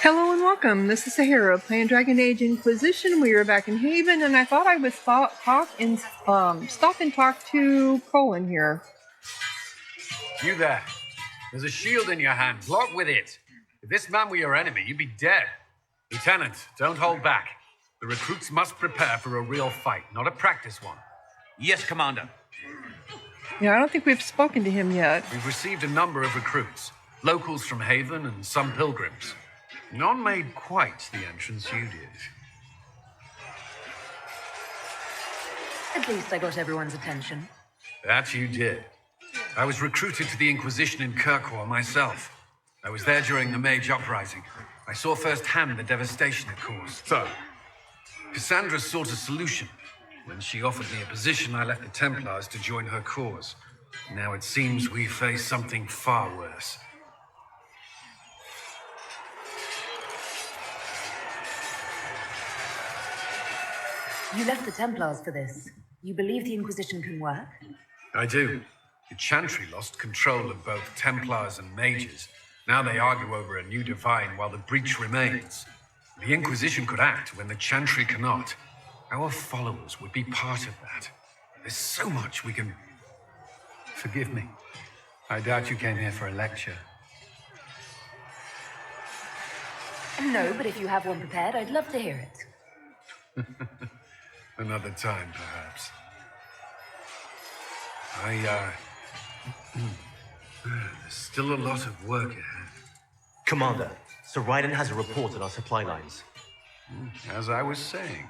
Hello and welcome. This is Sahara playing Dragon Age Inquisition. We are back in Haven, and I thought I would stop and talk to Colin here. You there. There's a shield in your hand. Block with it. If this man were your enemy, you'd be dead. Lieutenant, don't hold back. The recruits must prepare for a real fight, not a practice one. Yes, Commander. Yeah, I don't think we've spoken to him yet. We've received a number of recruits. Locals from Haven and some pilgrims. None made quite the entrance you did. At least I got everyone's attention. That you did. I was recruited to the Inquisition in Kirkwall myself. I was there during the Mage Uprising. I saw firsthand the devastation it caused. So, Cassandra sought a solution. When she offered me a position, I left the Templars to join her cause. Now it seems we face something far worse. You left the Templars for this. You believe the Inquisition can work? I do. The Chantry lost control of both Templars and Mages. Now they argue over a new Divine while the breach remains. The Inquisition could act when the Chantry cannot. Our followers would be part of that. There's so much we can... Forgive me. I doubt you came here for a lecture. No, but if you have one prepared, I'd love to hear it. Another time, perhaps. There's still a lot of work ahead. Commander, Sir Raiden has a report on our supply lines. As I was saying.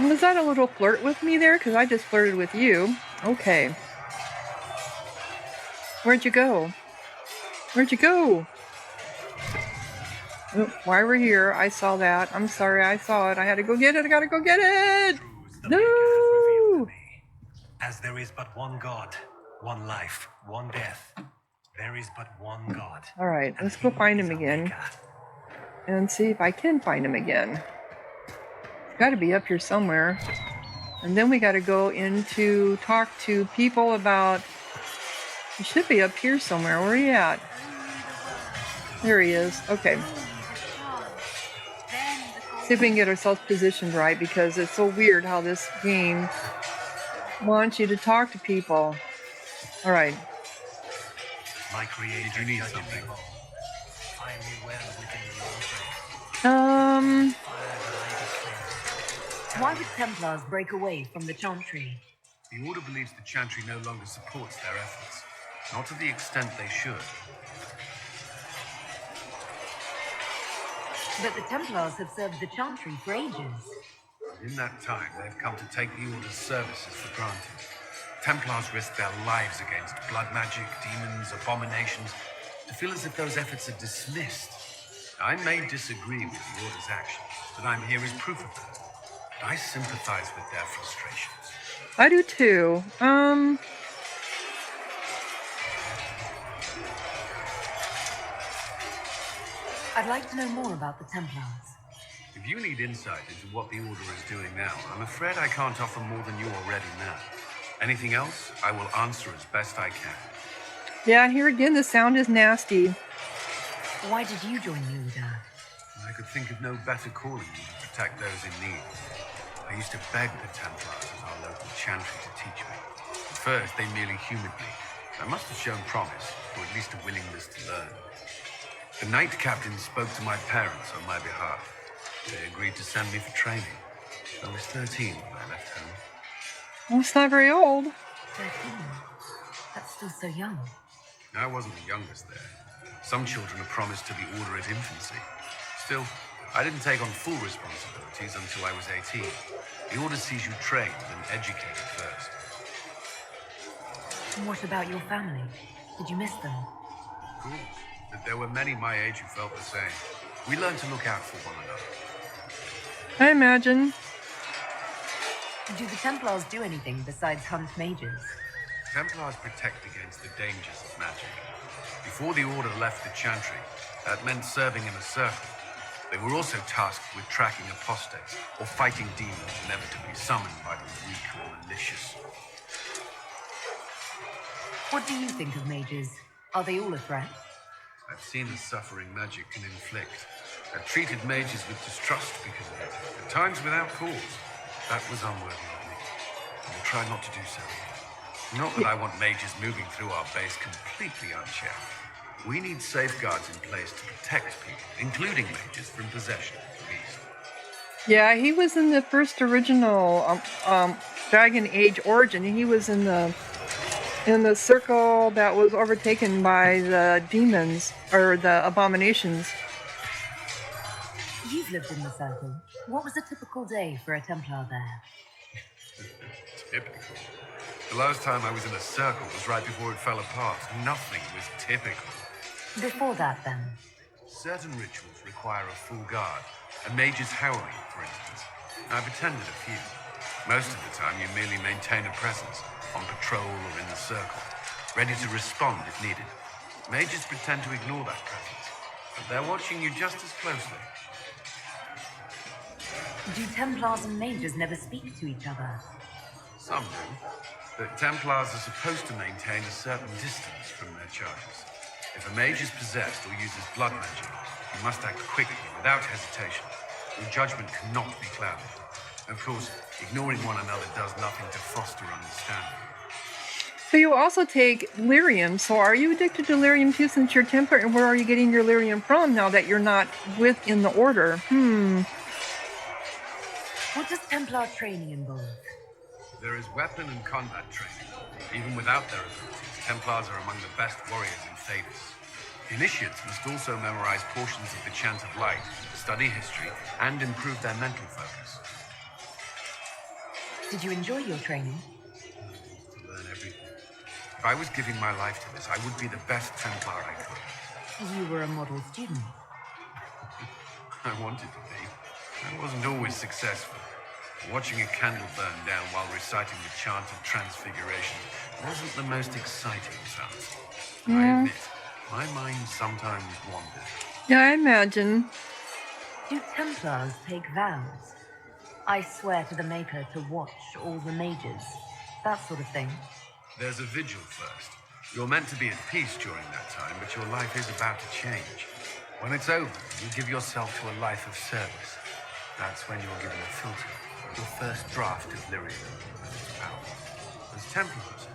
Was that a little flirt with me there? Because I just flirted with you. Okay. Where'd you go? Where'd you go? Oh, while we're here, I saw that. I'm sorry, I saw it. I had to go get it. I gotta go get it! No! As there is but one God, one life, one death. There is but one God. Alright, let's go find him again. And see if I can find him again. It's gotta be up here somewhere. And then we gotta go in to talk to people about... He should be up here somewhere. Where are you at? There he is. Okay. See if we can get ourselves positioned right, because it's so weird how this game wants you to talk to people. All right. My creator, you need something? Find me well within your Why would Templars break away from the Chantry? The Order believes the Chantry no longer supports their efforts. Not to the extent they should. But the Templars have served the Chantry for ages. In that time, they've come to take the Order's services for granted. Templars risk their lives against blood magic, demons, abominations, to feel as if those efforts are dismissed. I may disagree with the Order's actions, but I'm here as proof of that. But I sympathize with their frustrations. I do too. I'd like to know more about the Templars. If you need insight into what the Order is doing now, I'm afraid I can't offer more than you already know. Anything else, I will answer as best I can. Yeah, here again, the sound is nasty. Why did you join the Order? I could think of no better calling than to protect those in need. I used to beg the Templars at our local Chantry to teach me. At first, they merely humored me. I must have shown promise, or at least a willingness to learn. The Knight Captain spoke to my parents on my behalf. They agreed to send me for training. I was 13 when I left home. Well, it's not very old. 13. That's still so young. I wasn't the youngest there. Some children are promised to the Order at infancy. Still, I didn't take on full responsibilities until I was 18. The Order sees you trained and educated first. And what about your family? Did you miss them? Of course. But there were many my age who felt the same. We learned to look out for one another. I imagine. Do the Templars do anything besides hunt mages? Templars protect against the dangers of magic. Before the Order left the Chantry, that meant serving in a circle. They were also tasked with tracking apostates or fighting demons inevitably summoned by the weak or malicious. What do you think of mages? Are they all a threat? I've seen the suffering magic can inflict. I've treated mages with distrust because of it, at times without cause. That was unworthy of me. I will try not to do so. Not that I want mages moving through our base completely unchecked. We need safeguards in place to protect people, including mages, from possession of the beast. Yeah, he was in the first original Dragon Age Origin. He was in the circle that was overtaken by the demons, or the abominations. You've lived in the circle. What was a typical day for a Templar there? Typical. The last time I was in a circle was right before it fell apart. Nothing was typical. Before that, then? Certain rituals require a full guard. A mage's howling, for instance. I've attended a few. Most of the time, you merely maintain a presence, on patrol or in the circle, ready to respond if needed. Mages pretend to ignore that presence, but they're watching you just as closely. Do Templars and mages never speak to each other? Some do, but Templars are supposed to maintain a certain distance from their charges. If a mage is possessed or uses blood magic, you must act quickly, without hesitation. Your judgment cannot be clouded. Of course, ignoring one another does nothing to foster understanding. So you also take lyrium. So are you addicted to lyrium too, since you're Templar? And where are you getting your lyrium from now that you're not within the order? What does Templar training involve? There is weapon and combat training. Even without their abilities, Templars are among the best warriors in Thedas. Initiates must also memorize portions of the Chant of Light, study history, and improve their mental focus. Did you enjoy your training? To learn everything. If I was giving my life to this, I would be the best Templar I could. You were a model student. I wanted to be. I wasn't always successful. Watching a candle burn down while reciting the chant of transfiguration wasn't the most exciting task. I admit, my mind sometimes wandered. Yeah, I imagine. Do Templars take vows? I swear to the Maker to watch all the mages. That sort of thing. There's a vigil first. You're meant to be at peace during that time, but your life is about to change. When it's over, you give yourself to a life of service. That's when you're given a filter, your first draft of lyrium and its power. As Templars,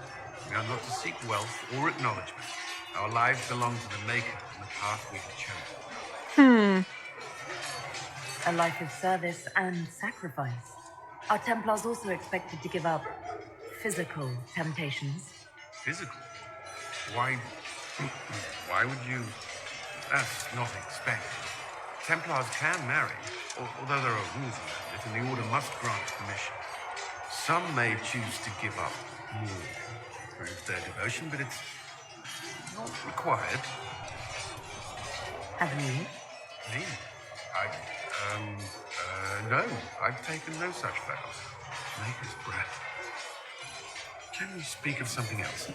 we are not to seek wealth or acknowledgement. Our lives belong to the Maker and the path we have chosen. A life of service and sacrifice. Are Templars also expected to give up physical temptations? Physical? Why would you? That's not expected. Templars can marry, although there are rules around it, and the Order must grant permission. Some may choose to give up more to prove their devotion, but it's not required. Have you? Me? No, I've taken no such vows. Maker's breath. Can we speak of something else?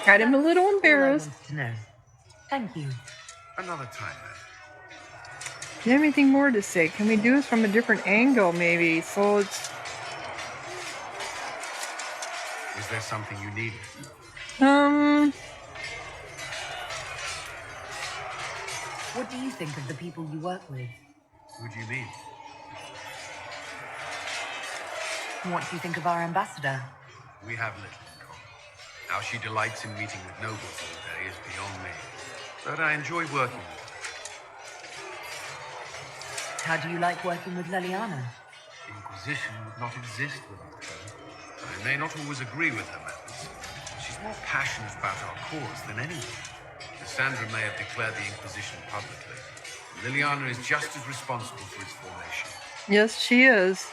Got him a little All I embarrassed. wanted to know. Thank you. Another time, then. Do you have anything more to say? Can we do this from a different angle, maybe? So it's... Is there something you needed? What do you think of the people you work with? Who do you mean? What do you think of our ambassador? We have little in common. How she delights in meeting with nobles all day is beyond me. But I enjoy working with her. How do you like working with Leliana? Inquisition would not exist without her. I may not always agree with her methods. She's more passionate about our cause than anyone. Cassandra may have declared the Inquisition publicly. Liliana is just as responsible for its formation. Yes, she is.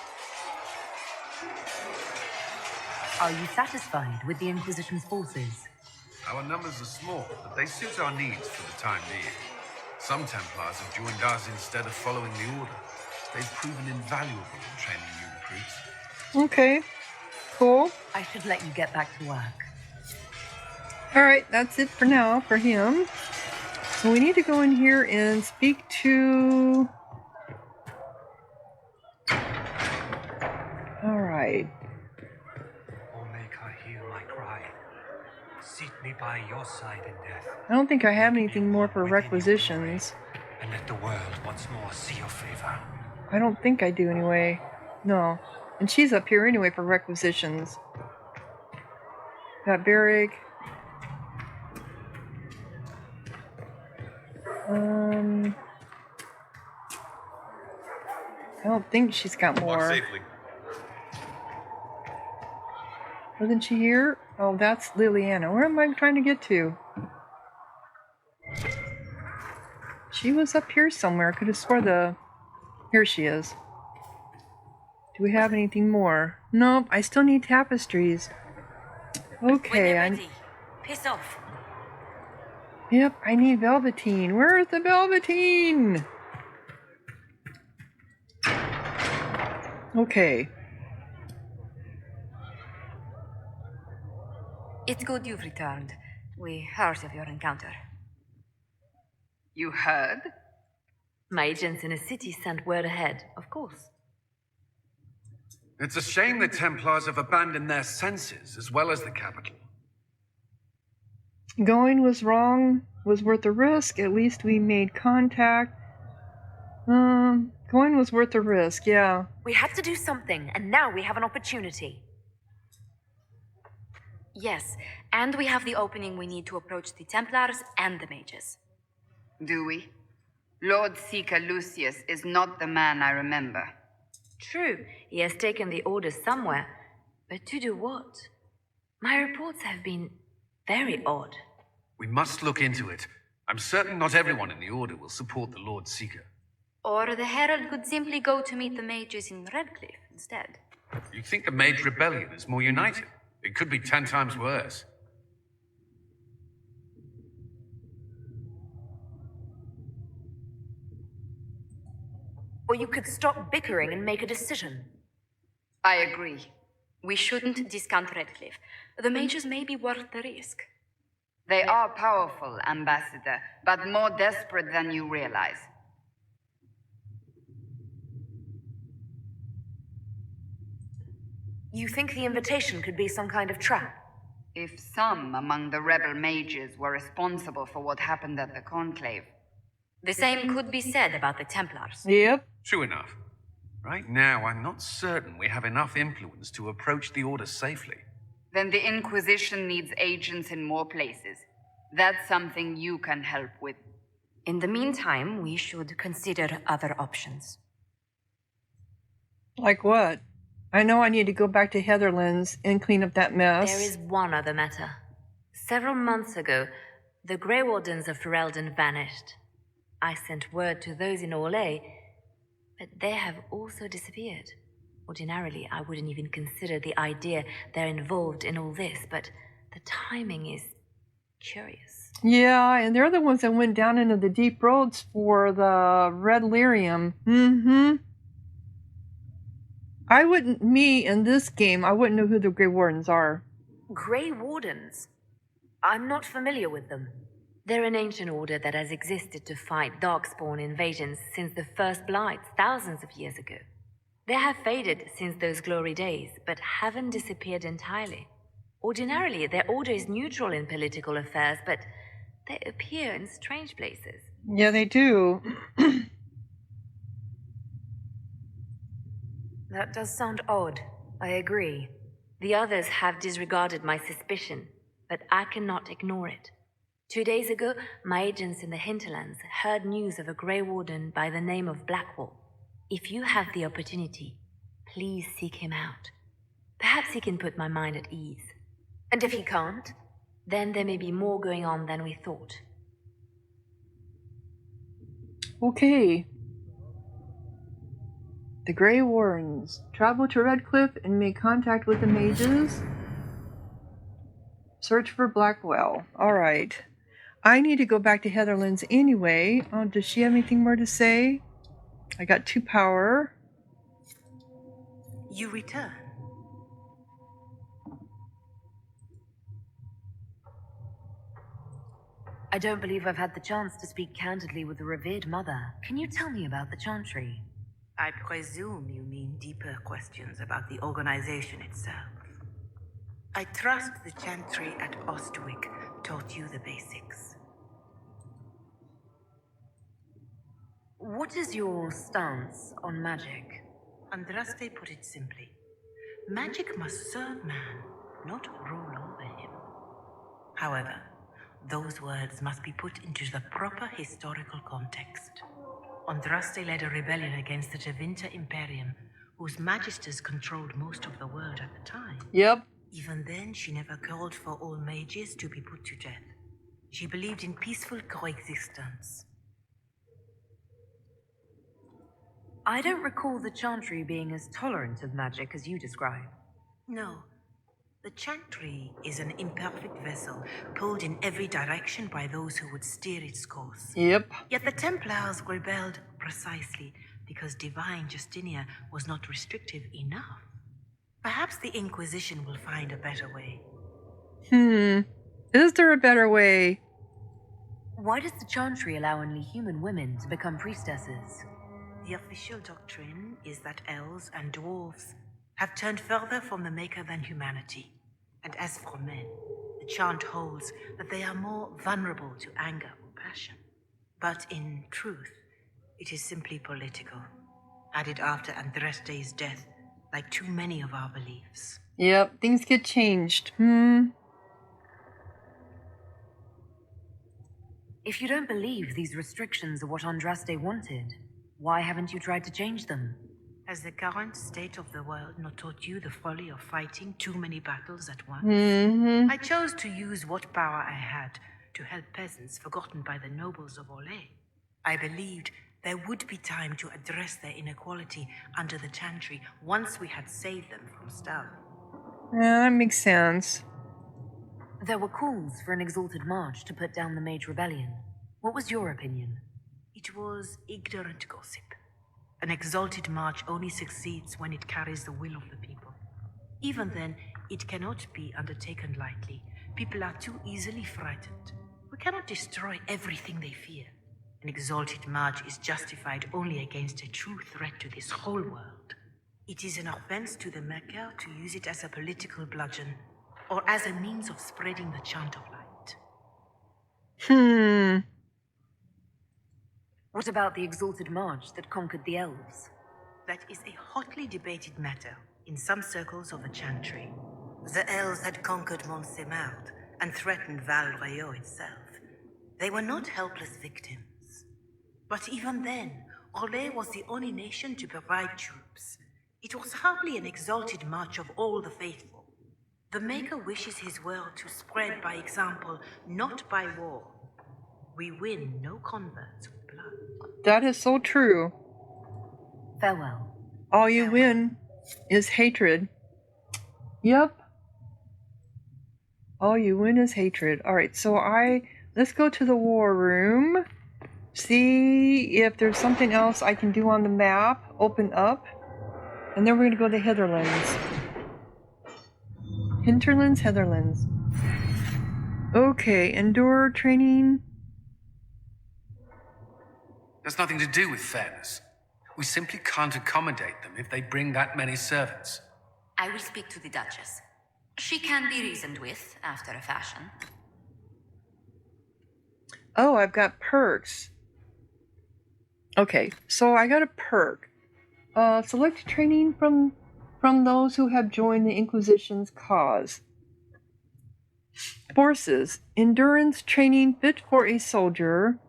Are you satisfied with the Inquisition's forces? Our numbers are small, but they suit our needs for the time being. Some Templars have joined us instead of following the Order. They've proven invaluable in training new recruits. Okay. Cool. I should let you get back to work. Alright, that's it for now for him. So we need to go in here and speak to... Alright. O Maker, hear my cry. Seat me by your side in death. I don't think I have Make me anything more one for within your requisitions. glory, and let the world once more see your favor. I don't think I do anyway. No. And she's up here anyway for requisitions. Got Barrick. I don't think she's got Walk more. safely. Wasn't she here? Oh, that's Liliana. Where am I trying to get to? She was up here somewhere. I could have swore the... Here she is. Do we have anything more? Nope, I still need tapestries. Okay, Piss off. Yep, I need velveteen. Where's the velveteen? Okay. It's good you've returned. We heard of your encounter. You heard? My agents in the city sent word ahead, of course. It's a shame the Templars have abandoned their senses as well as the capital. Going was wrong, was worth the risk. At least we made contact. Going was worth the risk, yeah. We had to do something, and now we have an opportunity. Yes, and we have the opening we need to approach the Templars and the mages. Do we? Lord Seeker Lucius is not the man I remember. True, he has taken the orders somewhere, but to do what? My reports have been very odd. We must look into it. I'm certain not everyone in the Order will support the Lord Seeker. Or the Herald could simply go to meet the mages in Redcliffe instead. You think the Mage Rebellion is more united? It could be 10 times worse. Or you could stop bickering and make a decision. I agree. We shouldn't discount Redcliffe. The mages may be worth the risk. They are powerful, Ambassador, but more desperate than you realize. You think the invitation could be some kind of trap? If some among the rebel mages were responsible for what happened at the Conclave, The same could be said about the Templars. Yep. True enough. Right now, I'm not certain we have enough influence to approach the Order safely. then the Inquisition needs agents in more places. That's something you can help with. In the meantime, we should consider other options. Like what? I know I need to go back to Heatherlands and clean up that mess. There is one other matter. Several months ago, the Grey Wardens of Ferelden vanished. I sent word to those in Orlais, but they have also disappeared. Ordinarily, I wouldn't even consider the idea they're involved in all this, but the timing is curious. Yeah, and they're the ones that went down into the deep roads for the Red Lyrium. Me in this game, I wouldn't know who the Grey Wardens are. Grey Wardens? I'm not familiar with them. They're an ancient order that has existed to fight Darkspawn invasions since the First Blights thousands of years ago. They have faded since those glory days, but haven't disappeared entirely. Ordinarily, their order is neutral in political affairs, but they appear in strange places. Yeah, they do. That does sound odd. I agree. The others have disregarded my suspicion, but I cannot ignore it. 2 days ago, my agents in the hinterlands heard news of a Grey Warden by the name of Blackwall. If you have the opportunity, please seek him out. Perhaps he can put my mind at ease. And if he can't, then there may be more going on than we thought. Okay. The Grey Wardens. Travel to Redcliffe and make contact with the mages. Search for Blackwell. Alright. I need to go back to Heatherlands anyway. Oh, does she have anything more to say? I got 2 power. You return. I don't believe I've had the chance to speak candidly with the revered mother. Can you tell me about the Chantry? I presume you mean deeper questions about the organization itself. I trust the chantry at Ostwick taught you the basics. What is your stance on magic? Andraste put it simply. Magic must serve man, not rule over him. However, those words must be put into the proper historical context. Andraste led a rebellion against the Tevinter Imperium, whose magisters controlled most of the world at the time. Yep. Even then, she never called for all mages to be put to death. She believed in peaceful coexistence. I don't recall the Chantry being as tolerant of magic as you describe. No. The chantry is an imperfect vessel, pulled in every direction by those who would steer its course. Yep. Yet the Templars rebelled precisely because divine Justinia was not restrictive enough. Perhaps the Inquisition will find a better way. Is there a better way? Why does the Chantry allow only human women to become priestesses? The official doctrine is that elves and dwarves have turned further from the Maker than humanity. And as for men, the chant holds that they are more vulnerable to anger or passion. But in truth, it is simply political, added after Andraste's death, like too many of our beliefs. Yep, things get changed. If you don't believe these restrictions are what Andraste wanted, why haven't you tried to change them? Has the current state of the world not taught you the folly of fighting too many battles at once? I chose to use what power I had to help peasants forgotten by the nobles of Orlais. I believed there would be time to address their inequality under the chantry once we had saved them from starving. Yeah, that makes sense. There were calls for an exalted march to put down the Mage Rebellion. What was your opinion? It was ignorant gossip. An exalted march only succeeds when it carries the will of the people. Even then, it cannot be undertaken lightly. People are too easily frightened. We cannot destroy everything they fear. An exalted march is justified only against a true threat to this whole world. It is an offense to the Maker to use it as a political bludgeon, or as a means of spreading the chant of light. What about the exalted march that conquered the elves? That is a hotly debated matter in some circles of the chantry. The elves had conquered Montsemard and threatened Val Rayo itself. They were not helpless victims. But even then, Orlais was the only nation to provide troops. It was hardly an exalted march of all the faithful. The Maker wishes his world to spread by example, not by war. We win no converts with blood. That is so true. Farewell. All you win is hatred. Yep. All you win is hatred. Alright, so let's go to the war room. See if there's something else I can do on the map. Open up. And then we're going to go to Hitherlands. Heatherlands. Okay, endure training. There's nothing to do with fairness. We simply can't accommodate them if they bring that many servants. I will speak to the Duchess. She can be reasoned with, after a fashion. Oh, I've got perks. Okay, so I got a perk. Select training from those who have joined the Inquisition's cause. Forces. Endurance training fit for a soldier.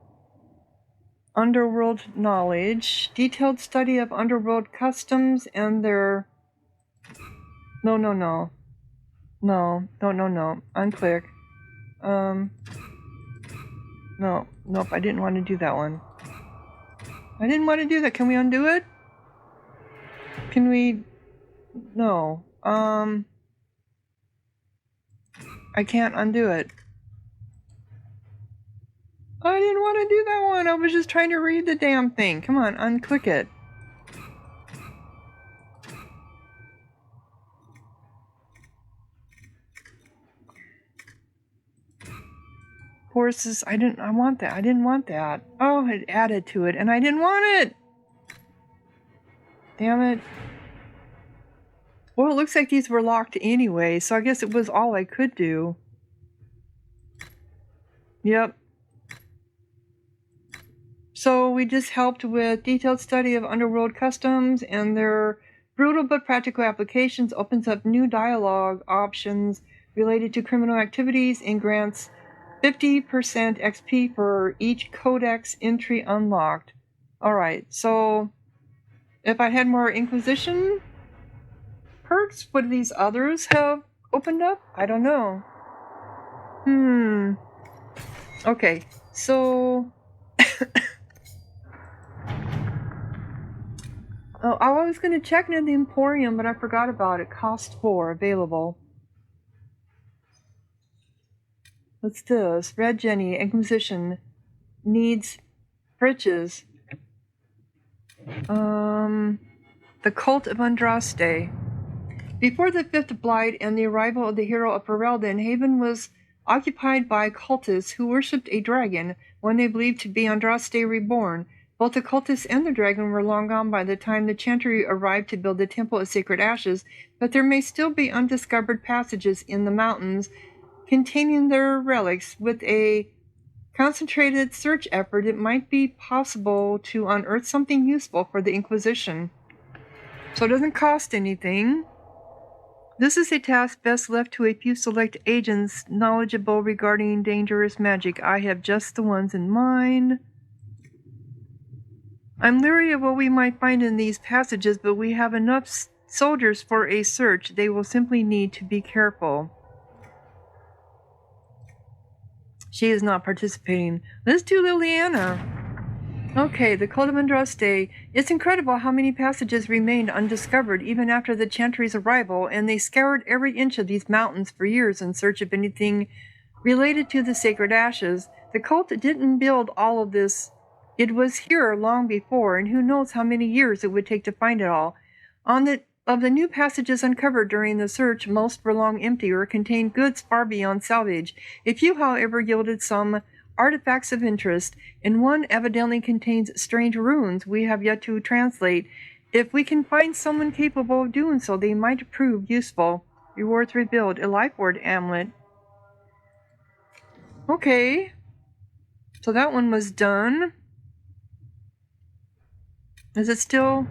Underworld knowledge. Detailed study of underworld customs and their... No. Unclick. Nope, I didn't want to do that one. I didn't want to do that. Can we undo it? Can we... No. I can't undo it. I didn't want to do that one. I was just trying to read the damn thing. Come on, unclick it. Horses, I didn't want that. Oh, it added to it, and I didn't want it! Damn it. Well, it looks like these were locked anyway, so I guess it was all I could do. Yep. So we just helped with detailed study of underworld customs, and their brutal but practical applications opens up new dialogue options related to criminal activities and grants 50% XP for each codex entry unlocked. Alright, so if I had more Inquisition perks, would these others have opened up? I don't know. Okay, so... Oh, I was going to check into the Emporium, but I forgot about it. Cost 4, available. What's this? Red Jenny, Inquisition, needs bridges. The Cult of Andraste. Before the Fifth Blight and the arrival of the hero of Ferelden, Haven was occupied by cultists who worshipped a dragon, one they believed to be Andraste reborn. Both the cultists and the dragon were long gone by the time the Chantry arrived to build the Temple of Sacred Ashes, but there may still be undiscovered passages in the mountains containing their relics. With a concentrated search effort, it might be possible to unearth something useful for the Inquisition. So it doesn't cost anything. This is a task best left to a few select agents knowledgeable regarding dangerous magic. I have just the ones in mind. I'm leery of what we might find in these passages, but we have enough soldiers for a search. They will simply need to be careful. She is not participating. Let's do Liliana. Okay, the Cult of Andraste. It's incredible how many passages remained undiscovered even after the Chantry's arrival, and they scoured every inch of these mountains for years in search of anything related to the Sacred Ashes. The cult didn't build all of this. It was here long before, and who knows how many years it would take to find it all. Of the new passages uncovered during the search, most were long empty or contained goods far beyond salvage. A few, however, yielded some artifacts of interest, and one evidently contains strange runes we have yet to translate. If we can find someone capable of doing so, they might prove useful. Rewards rebuild. A life ward amulet. Okay. So that one was done. Is it still...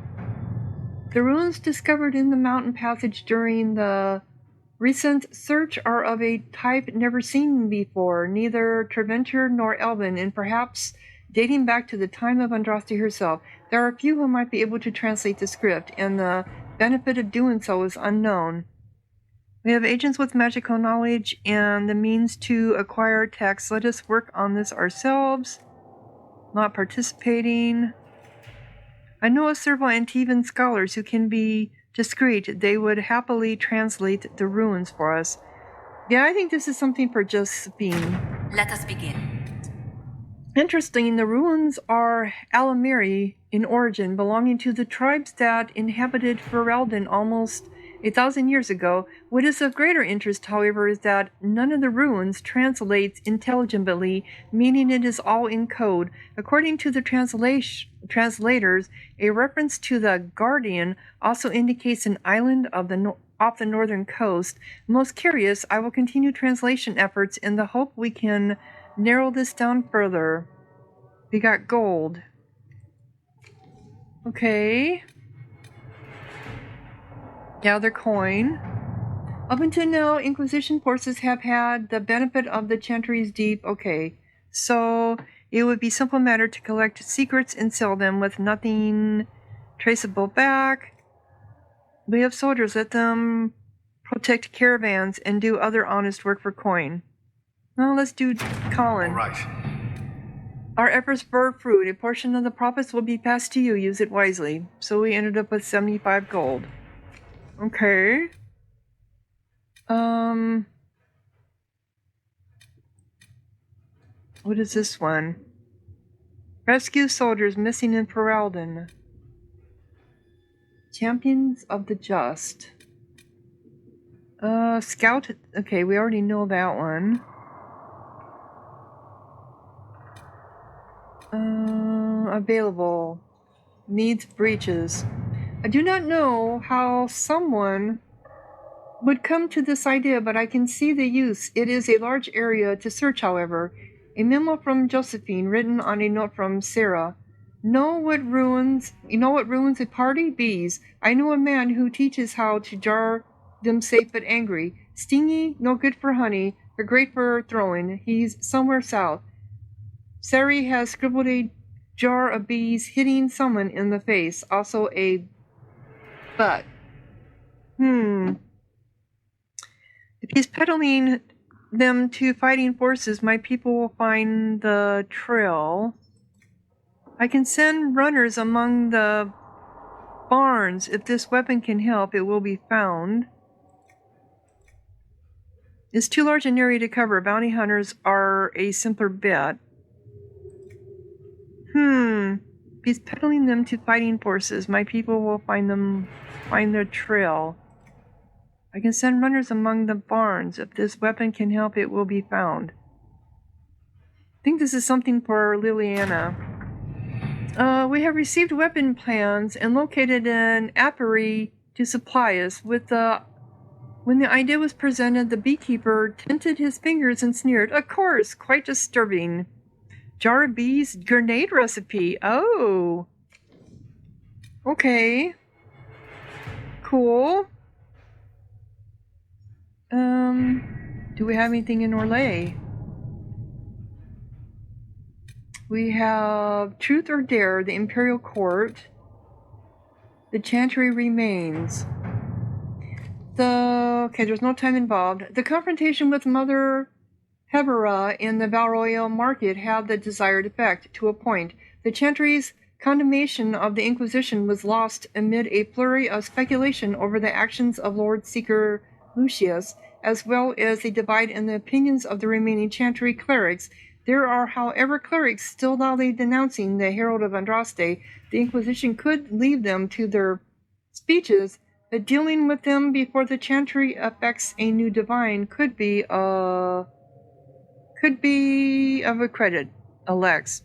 The runes discovered in the mountain passage during the recent search are of a type never seen before, neither Treventure nor Elven, and perhaps dating back to the time of Andraste herself. There are few who might be able to translate the script, and the benefit of doing so is unknown. We have agents with magical knowledge and the means to acquire text. Let us work on this ourselves. Not participating. I know of several Antivan scholars who can be discreet. They would happily translate the runes for us. Yeah, I think this is something for Josephine. Let us begin. Interesting, the runes are Alamiri in origin, belonging to the tribes that inhabited Ferelden almost 1,000 years ago. What is of greater interest, however, is that none of the runes translates intelligibly, meaning it is all in code. According to the translators, a reference to the Guardian also indicates an island of off the northern coast. Most curious, I will continue translation efforts in the hope we can narrow this down further. We got gold. Okay. Gather coin. Up until now, Inquisition forces have had the benefit of the Chantry's Deep. Okay, so it would be simple matter to collect secrets and sell them with nothing traceable back. We have soldiers. Let them protect caravans and do other honest work for coin. Well, let's do Colin. All right. Our efforts bore fruit. A portion of the profits will be passed to you. Use it wisely. So we ended up with 75 gold. Okay. What is this one? Rescue soldiers missing in Ferelden. Champions of the Just. Scout. Okay, we already know that one. Available. Needs breaches. I do not know how someone would come to this idea, but I can see the use. It is a large area to search, however. A memo from Josephine, written on a note from Sera. You know what ruins a party? Bees. I know a man who teaches how to jar them safe but angry. Stingy, no good for honey, but great for throwing. He's somewhere south. Sari has scribbled a jar of bees hitting someone in the face. Also a butt. If he's peddling them to fighting forces, my people will find the trail. I can send runners among the barns. If this weapon can help, it will be found. It's too large an area to cover. Bounty hunters are a simpler bet. If he's peddling them to fighting forces, my people will find the trail. I can send runners among the barns. If this weapon can help, it will be found. I think this is something for Liliana. We have received weapon plans and located an apiary to supply us. When the idea was presented, the beekeeper tinted his fingers and sneered. Of course, quite disturbing. Jar of bees grenade recipe. Oh. Okay. Cool. Do we have anything in Orlais? We have Truth or Dare, the Imperial Court. The Chantry remains. Okay, there's no time involved. The confrontation with Mother Hebera in the Valroyal Market had the desired effect, to a point. The Chantry's condemnation of the Inquisition was lost amid a flurry of speculation over the actions of Lord Seeker Lucius, as well as a divide in the opinions of the remaining Chantry clerics. There are, however, clerics still loudly denouncing the Herald of Andraste. The Inquisition could leave them to their speeches, but dealing with them before the Chantry affects a new divine could be of a credit, Alex.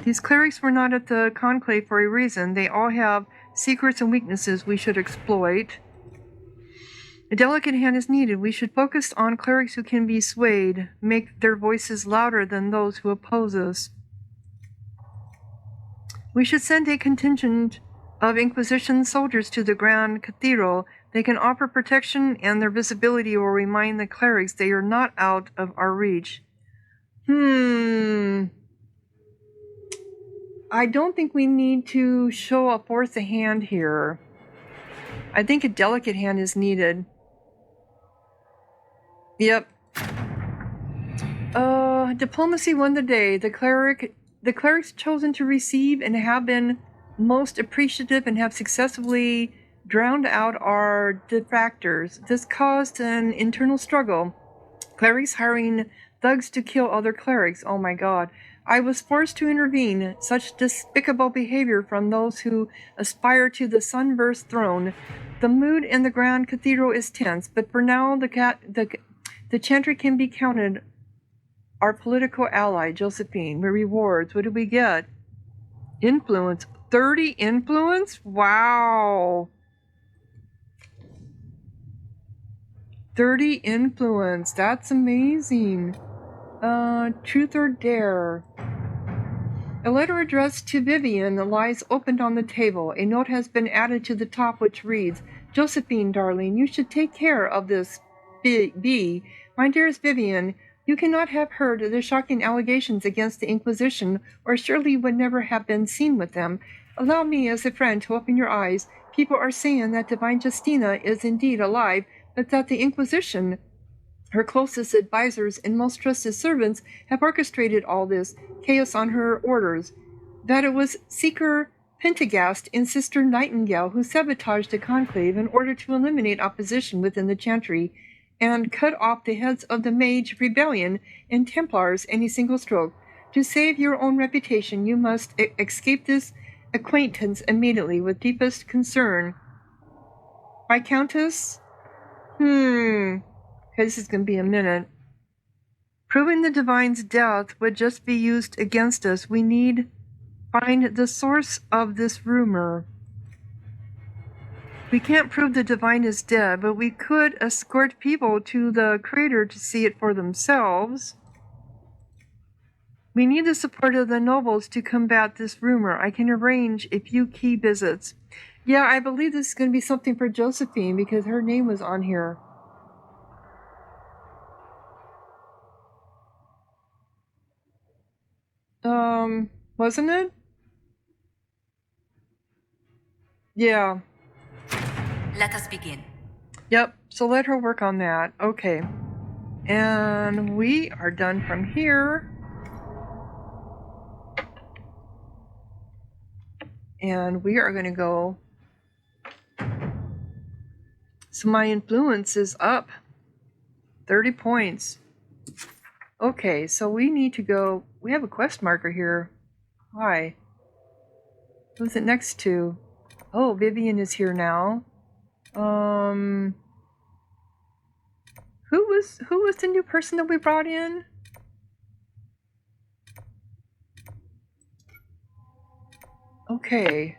These clerics were not at the conclave for a reason. They all have secrets and weaknesses we should exploit. A delicate hand is needed. We should focus on clerics who can be swayed, make their voices louder than those who oppose us. We should send a contingent of Inquisition soldiers to the Grand Cathedral. They can offer protection, and their visibility will remind the clerics they are not out of our reach. I don't think we need to show a force a hand here. I think a delicate hand is needed. Yep. Diplomacy won the day. The clerics chosen to receive and have been most appreciative and have successfully drowned out our detractors. This caused an internal struggle. Clerics hiring thugs to kill other clerics. Oh my god. I was forced to intervene. Such despicable behavior from those who aspire to the sunburst throne. The mood in the Grand Cathedral is tense, but for now the Chantry can be counted our political ally, Josephine. With rewards, what did we get? Influence. 30 influence? Wow. 30 influence. That's amazing. Truth or Dare. A letter addressed to Vivienne lies opened on the table. A note has been added to the top which reads, Josephine, darling, you should take care of this bee. My dearest Vivienne, you cannot have heard the shocking allegations against the Inquisition, or surely would never have been seen with them. Allow me as a friend to open your eyes. People are saying that Divine Justina is indeed alive, but that the Inquisition, her closest advisors and most trusted servants, have orchestrated all this chaos on her orders. That it was Seeker Pentagast and Sister Nightingale who sabotaged the conclave in order to eliminate opposition within the Chantry and cut off the heads of the Mage Rebellion and Templars in a single stroke. To save your own reputation, you must escape this acquaintance immediately with deepest concern. Viscountess? Okay, this is going to be a minute. Proving the Divine's death would just be used against us. We need find the source of this rumor. We can't prove the divine is dead, but we could escort people to the crater to see it for themselves. We need the support of the nobles to combat this rumor. I can arrange a few key visits. Yeah, I believe this is going to be something for Josephine because her name was on here. Wasn't it? Yeah. Let us begin. Yep, so let her work on that. Okay. And we are done from here. And we are going to go. So my influence is up 30 points. Okay, so we need to go. We have a quest marker here. Why? Who's it next to? Oh, Vivienne is here now. Who was the new person that we brought in? Okay.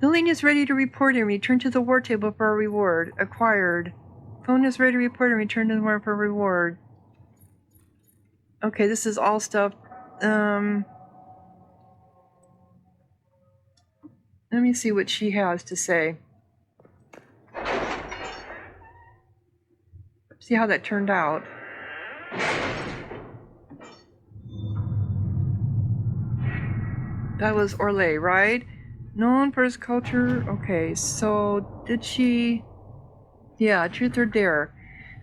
Lillian is ready to report and return to the war table for a reward. Acquired. Phone is ready to report and return to the war for a reward. Okay, this is all stuff. Let me see what she has to say. See how that turned out. That was Orlais, right? Known for his culture. Okay, so did she... Yeah, truth or dare.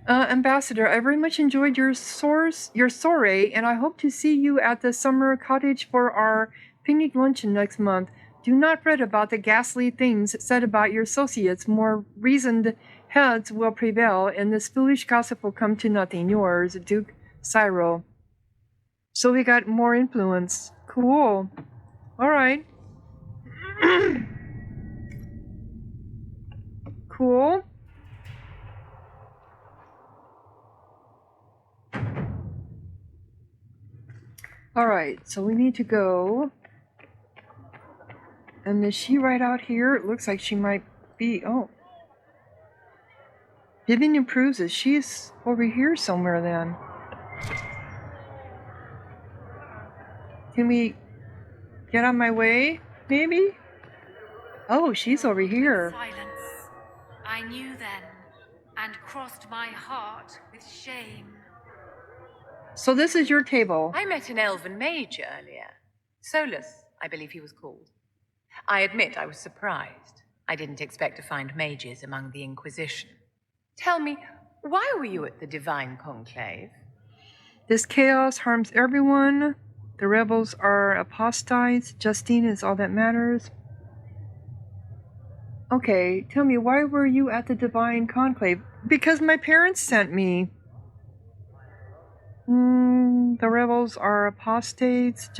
Ambassador, I very much enjoyed your soiree, and I hope to see you at the summer cottage for our picnic luncheon next month. Do not fret about the ghastly things said about your associates. More reasoned heads will prevail, and this foolish gossip will come to nothing. Yours, Duke Cyril. So we got more influence. Cool. All right. Cool. All right, so we need to go. And is she right out here? It looks like she might be. Oh. Vivienne improves it. She's over here somewhere then. Can we get on my way, maybe? Oh, she's over here. Silence. I knew then, and crossed my heart with shame. So this is your table. I met an elven mage earlier. Solus, I believe he was called. I admit I was surprised. I didn't expect to find mages among the Inquisition. Tell me, why were you at the Divine Conclave? This chaos harms everyone. The rebels are apostates. Justine is all that matters. Okay, tell me, why were you at the Divine Conclave? Because my parents sent me. The rebels are apostates.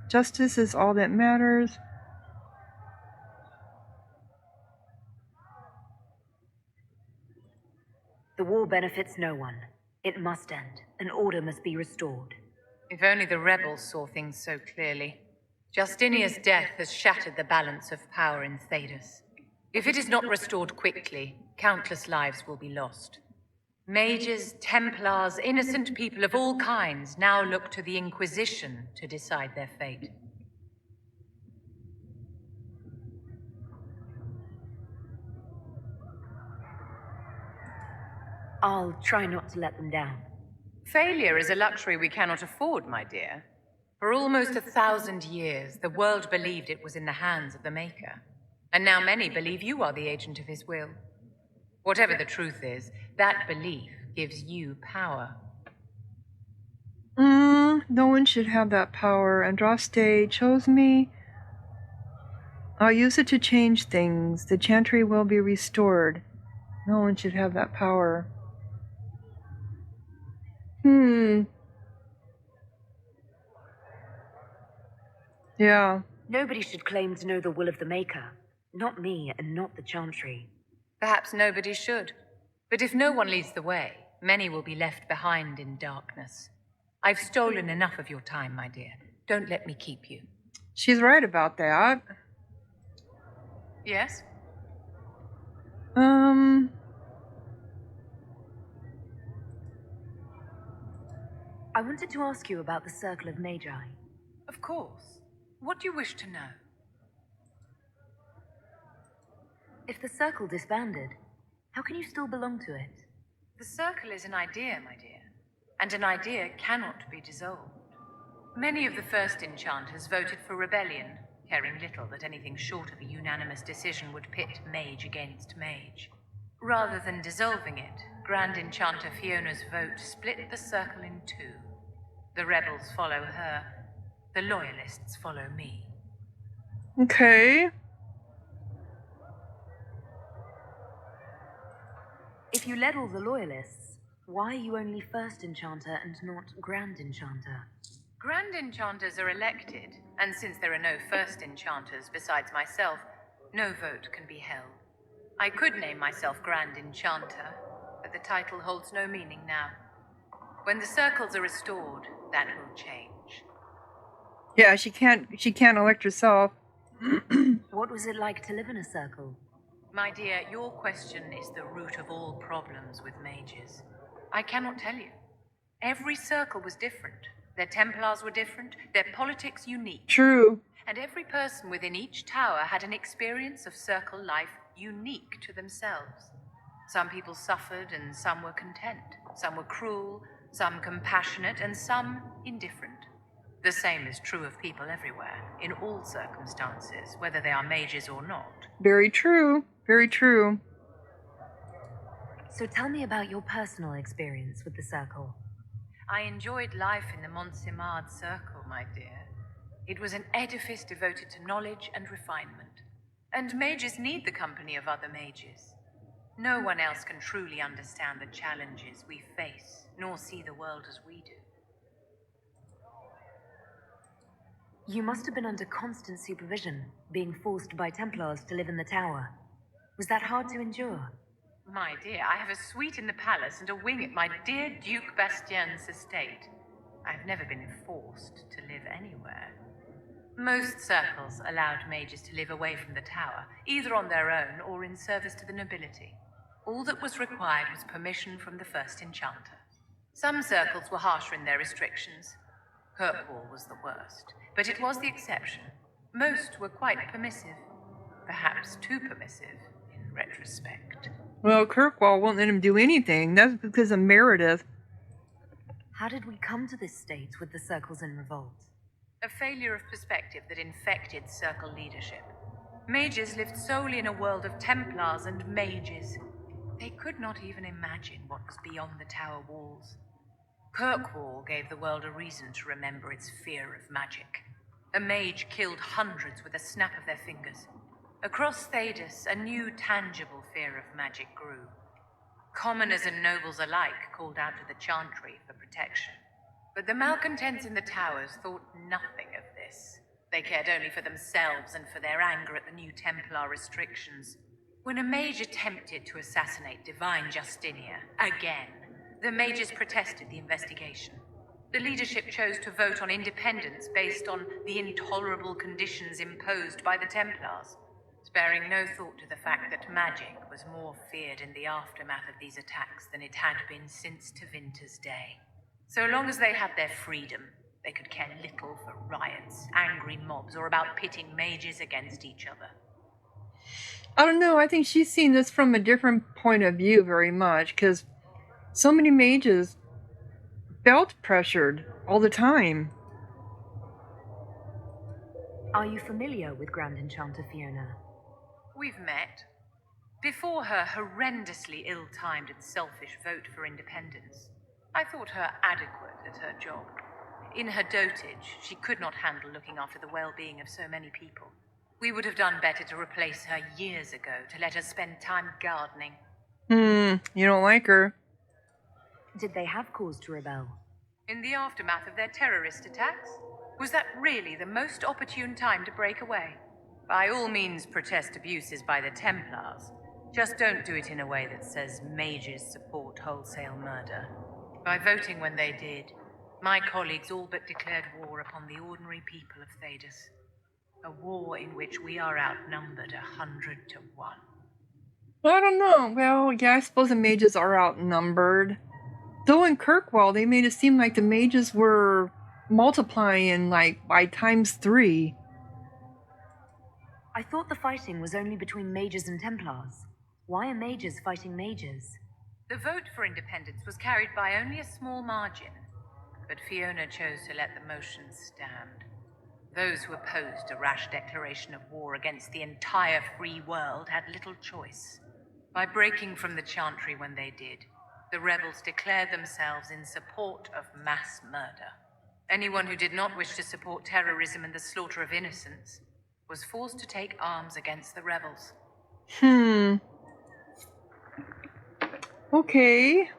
Justice is all that matters. The war benefits no one. It must end, and order must be restored. If only the rebels saw things so clearly. Justinia's death has shattered the balance of power in Thedas. If it is not restored quickly, countless lives will be lost. Mages, Templars, innocent people of all kinds now look to the Inquisition to decide their fate. I'll try not to let them down. Failure is a luxury we cannot afford, my dear. For almost 1,000 years, the world believed it was in the hands of the Maker. And now many believe you are the agent of his will. Whatever the truth is, that belief gives you power. No one should have that power. Andraste chose me. I'll use it to change things. The chantry will be restored. No one should have that power. Yeah. Nobody should claim to know the will of the Maker. Not me, and not the Chantry. Perhaps nobody should. But if no one leads the way, many will be left behind in darkness. I've stolen enough of your time, my dear. Don't let me keep you. She's right about that. Yes? I wanted to ask you about the Circle of Magi. Of course. What do you wish to know? If the Circle disbanded, how can you still belong to it? The Circle is an idea, my dear, and an idea cannot be dissolved. Many of the first enchanters voted for rebellion, caring little that anything short of a unanimous decision would pit mage against mage. Rather than dissolving it, Grand Enchanter Fiona's vote split the Circle in two. The rebels follow her, the loyalists follow me. Okay. If you led all the loyalists, why are you only First Enchanter and not Grand Enchanter? Grand Enchanters are elected, and since there are no First Enchanters besides myself, no vote can be held. I could name myself Grand Enchanter, but the title holds no meaning now. When the circles are restored, that will change. Yeah, she can't elect herself. What was it like to live in a circle? My dear, your question is the root of all problems with mages. I cannot tell you. Every circle was different. Their Templars were different, their politics unique. True. And every person within each tower had an experience of circle life unique to themselves. Some people suffered and some were content. Some were cruel, some compassionate, and some indifferent. The same is true of people everywhere, in all circumstances, whether they are mages or not. Very true. Very true. So tell me about your personal experience with the Circle. I enjoyed life in the Montsemard Circle, my dear. It was an edifice devoted to knowledge and refinement. And mages need the company of other mages. No one else can truly understand the challenges we face, nor see the world as we do. You must have been under constant supervision, being forced by Templars to live in the tower. Was that hard to endure? My dear, I have a suite in the palace and a wing at my dear Duke Bastien's estate. I've never been forced to live anywhere. Most circles allowed mages to live away from the tower, either on their own or in service to the nobility. All that was required was permission from the first enchanter. Some circles were harsher in their restrictions. Kirkwall was the worst, but it was the exception. Most were quite permissive, perhaps too permissive in retrospect. Well, Kirkwall won't let him do anything. That's because of Meredith. How did we come to this state with the circles in revolt? A failure of perspective that infected circle leadership. Mages lived solely in a world of Templars and mages. They could not even imagine what was beyond the tower walls. Kirkwall gave the world a reason to remember its fear of magic. A mage killed hundreds with a snap of their fingers. Across Thedas, a new tangible fear of magic grew. Commoners and nobles alike called out to the Chantry for protection. But the malcontents in the towers thought nothing of this. They cared only for themselves and for their anger at the new Templar restrictions. When a mage attempted to assassinate Divine Justinia, again, the mages protested the investigation. The leadership chose to vote on independence based on the intolerable conditions imposed by the Templars, sparing no thought to the fact that magic was more feared in the aftermath of these attacks than it had been since Tevinter's day. So long as they had their freedom, they could care little for riots, angry mobs, or about pitting mages against each other. I don't know. I think she's seen this from a different point of view very much, because so many mages felt pressured all the time. Are you familiar with Grand Enchanter Fiona? We've met. Before her horrendously ill-timed and selfish vote for independence, I thought her adequate at her job. In her dotage, she could not handle looking after the well-being of so many people. We would have done better to replace her years ago, to let her spend time gardening. You don't like her. Did they have cause to rebel? In the aftermath of their terrorist attacks? Was that really the most opportune time to break away? By all means, protest abuses by the Templars. Just don't do it in a way that says mages support wholesale murder. By voting when they did, my colleagues all but declared war upon the ordinary people of Thedas. A war in which we are outnumbered 100 to 1. I don't know. Well, yeah, I suppose the mages are outnumbered. Though in Kirkwall, they made it seem like the mages were multiplying like by ×3. I thought the fighting was only between mages and Templars. Why are mages fighting mages? The vote for independence was carried by only a small margin, but Fiona chose to let the motion stand. Those who opposed a rash declaration of war against the entire free world had little choice. By breaking from the Chantry when they did, the rebels declared themselves in support of mass murder. Anyone who did not wish to support terrorism and the slaughter of innocents was forced to take arms against the rebels. Okay.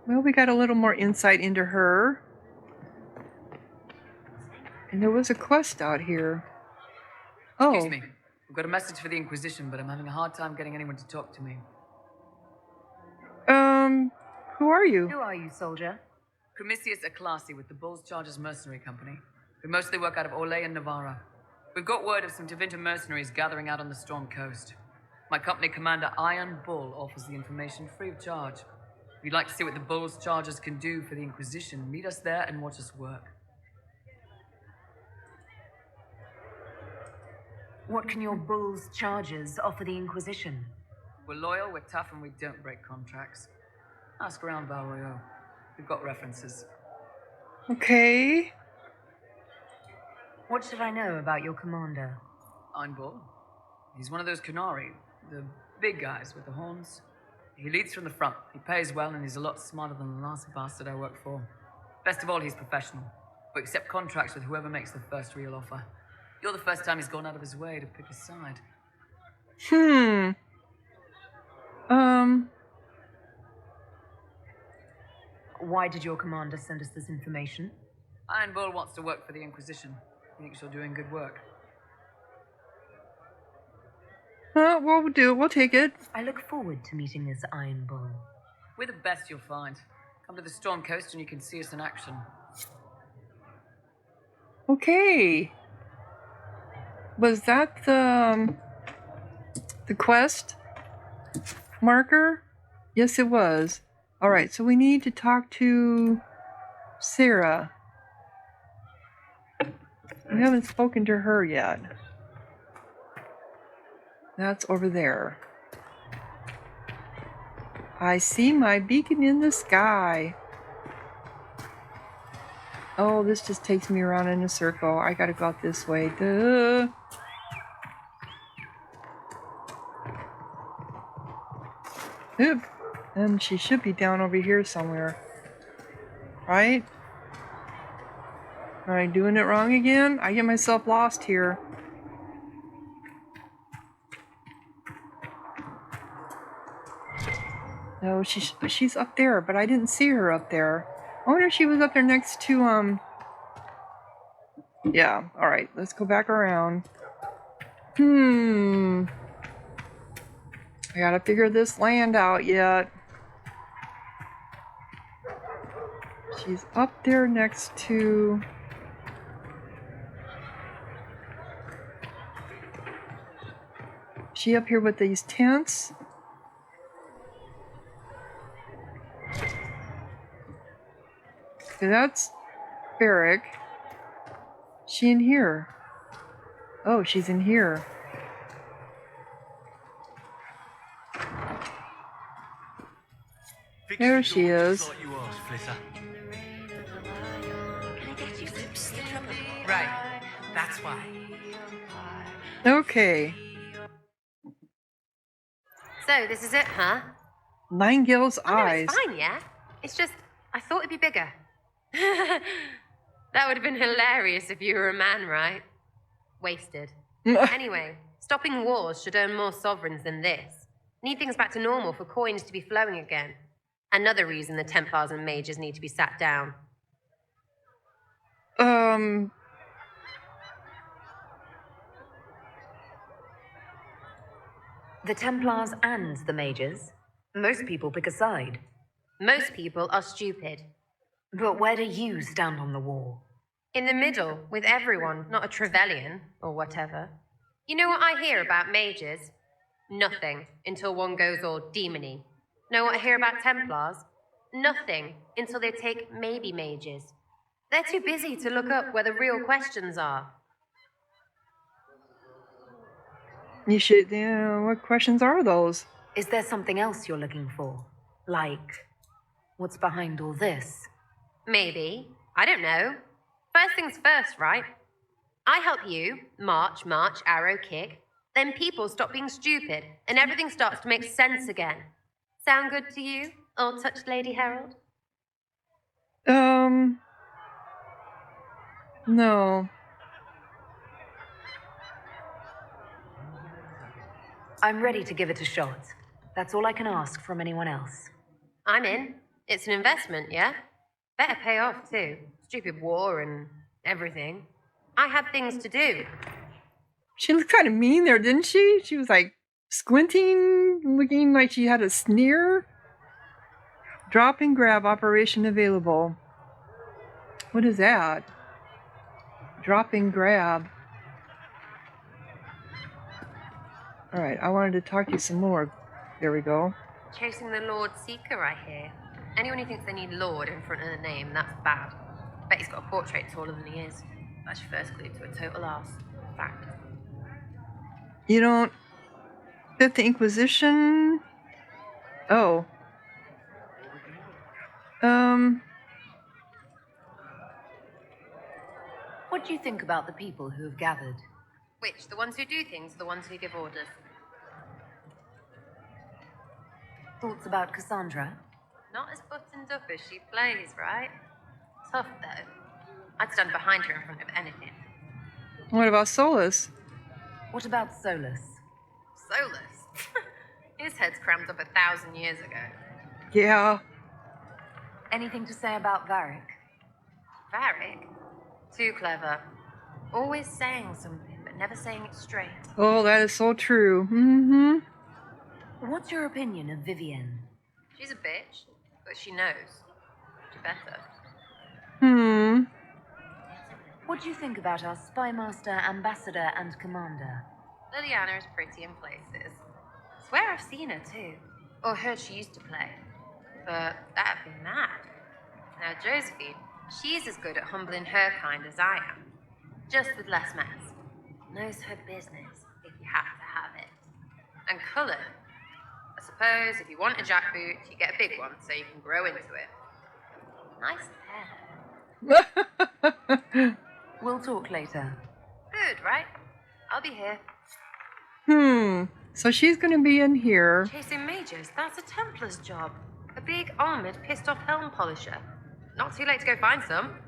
Well, we got a little more insight into her. And there was a quest out here. Oh. Excuse me. I've got a message for the Inquisition, but I'm having a hard time getting anyone to talk to me. Who are you? Who are you, soldier? Primicius Aclasi with the Bulls Chargers Mercenary Company. We mostly work out of Orlais and Navarra. We've got word of some Tevinter mercenaries gathering out on the Storm Coast. My company commander, Iron Bull, offers the information free of charge. If you'd like to see what the Bulls Chargers can do for the Inquisition, meet us there and watch us work. What can your Bull's Chargers offer the Inquisition? We're loyal, we're tough, and we don't break contracts. Ask around Valroyo. We've got references. Okay. What should I know about your commander? Iron Bull. He's one of those Kunari, the big guys with the horns. He leads from the front. He pays well, and he's a lot smarter than the last bastard I work for. Best of all, he's professional. We accept contracts with whoever makes the first real offer. You're the first time he's gone out of his way to pick a side. Why did your commander send us this information? Iron Bull wants to work for the Inquisition. He thinks you're doing good work. We'll do it. We'll take it. I look forward to meeting this Iron Bull. We're the best you'll find. Come to the Storm Coast and you can see us in action. Okay. Was that the quest marker? Yes, it was. All right, so we need to talk to Sera. We haven't spoken to her yet. That's over there. I see my beacon in the sky. Oh, this just takes me around in a circle. I gotta go out this way. Duh. Oop. And she should be down over here somewhere. Right? Am I doing it wrong again? I get myself lost here. No, she's up there, but I didn't see her up there. I wonder if she was up there next to, yeah, alright, let's go back around. I gotta figure this land out yet. She's up there next to... She up here with these tents? Okay, that's Barrick. She in here? Oh, she's in here. There she is. Right, that's why. Okay. So, this is it, huh? Nightingale's Oh, no, eyes. it's fine, yeah? It's just, I thought it'd be bigger. That would have been hilarious if you were a man, right? Wasted. Anyway, stopping wars should earn more sovereigns than this. Need things back to normal for coins to be flowing again. Another reason the Templars and mages need to be sat down. The Templars and the mages? Most people pick a side. Most people are stupid. But where do you stand on the war? In the middle, with everyone, not a Trevelyan or whatever. You know what I hear about mages? Nothing, until one goes all demony. Know what I hear about Templars? Nothing, until they take maybe mages. They're too busy to look up where the real questions are. You should, yeah, what questions are those? Is there something else you're looking for? Like, what's behind all this? Maybe. I don't know. First things first, right? I help you, march, arrow, kick. Then people stop being stupid, and everything starts to make sense again. Sound good to you, old-touched Lady Herald? No. I'm ready to give it a shot. That's all I can ask from anyone else. I'm in. It's an investment, yeah? Better pay off, too. Stupid war and everything. I had things to do. She looked kind of mean there, didn't she? She was like squinting, looking like she had a sneer. Drop and grab operation available. What is that? Drop and grab. Alright, I wanted to talk to you some more. There we go. Chasing the Lord Seeker, I hear. Anyone who thinks they need Lord in front of the name, that's bad. Bet he's got a portrait taller than he is. That's your first clue to a total arse. Fact. You don't fit the Inquisition? Oh. What do you think about the people who have gathered? Which? The ones who do things, the ones who give orders? Thoughts about Cassandra? Not as buttoned up as she plays, right? Tough, though. I'd stand behind her in front of anything. What about Solus? What about Solus? Solus? His head's crammed up 1,000 years ago. Yeah. Anything to say about Varric? Varric? Too clever. Always saying something, but never saying it straight. Oh, that is so true. Mm-hmm. What's your opinion of Vivienne? She's a bitch, but she knows. She better. What do you think about our spymaster, ambassador, and commander? Liliana is pretty in places. Swear I've seen her too. Or heard she used to play. But that'd be mad. Now Josephine, she's as good at humbling her kind as I am. Just with less mess. Knows her business, if you have to have it. And colour. I suppose if you want a jackboot, you get a big one so you can grow into it. Nice hair. We'll talk later. Good, right? I'll be here. So she's going to be in here. Chasing mages, that's a Templar's job. A big, armoured, pissed-off helm polisher. Not too late to go find some.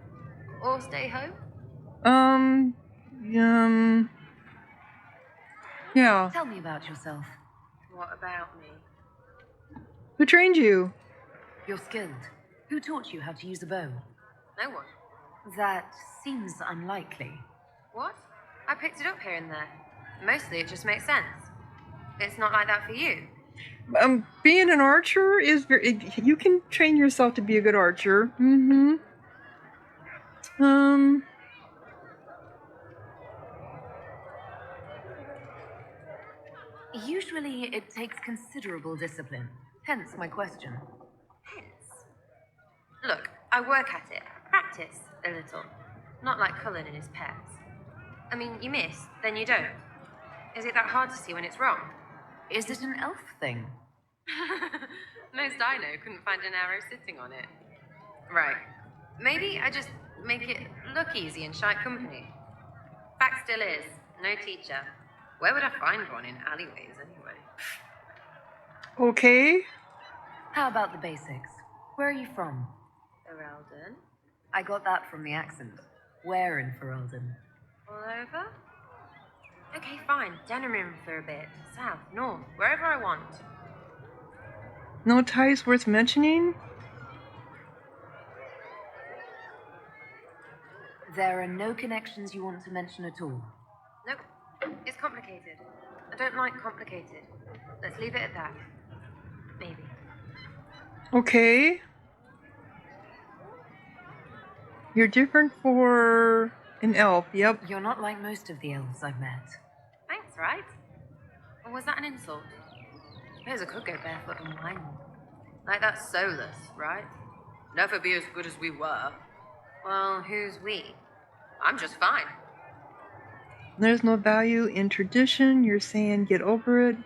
Or stay home. Yeah. Tell me about yourself. What about me? Who trained you? You're skilled. Who taught you how to use a bow? No one. That seems unlikely. What? I picked it up here and there. Mostly it just makes sense. It's not like that for you. Being an archer is you can train yourself to be a good archer. Usually it takes considerable discipline. Hence my question. Hence? Look, I work at it. Practice a little. Not like Cullen and his pets. I mean, you miss, then you don't. Is it that hard to see when it's wrong? Is it an elf thing? Most I know couldn't find an arrow sitting on it. Right. Maybe I just make it look easy in shite company. Fact still is, no teacher. Where would I find one in alleyways anyway? Okay. How about the basics? Where are you from? Ferelden. I got that from the accent. Where in Ferelden? All over? Okay, fine. Denerim for a bit. South, north, wherever I want. No ties worth mentioning? There are no connections you want to mention at all? Nope. It's complicated. I don't like complicated. Let's leave it at that. Maybe. Okay. You're different for an elf, yep. You're not like most of the elves I've met. Thanks, right? Or was that an insult? Suppose I could go barefoot and whine. Like that's soulless, right? Never be as good as we were. Well, who's we? I'm just fine. There's no value in tradition. You're saying get over it.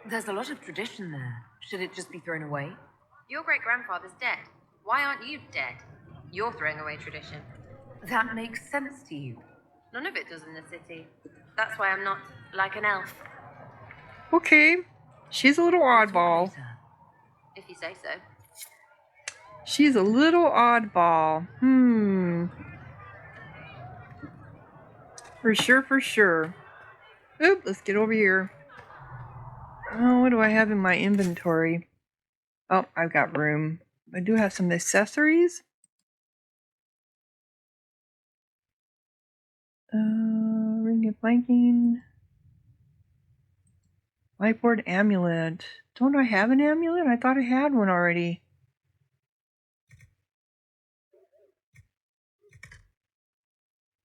There's a lot of tradition there. Should it just be thrown away? Your great-grandfather's dead. Why aren't you dead? You're throwing away tradition. That makes sense to you. None of it does in the city. That's why I'm not like an elf. Okay. She's a little oddball. If you say so. She's a little oddball. For sure, for sure. Oop, let's get over here. Oh, what do I have in my inventory? Oh, I've got room. I do have some accessories. Ring of flanking. Whiteboard amulet. Don't I have an amulet? I thought I had one already.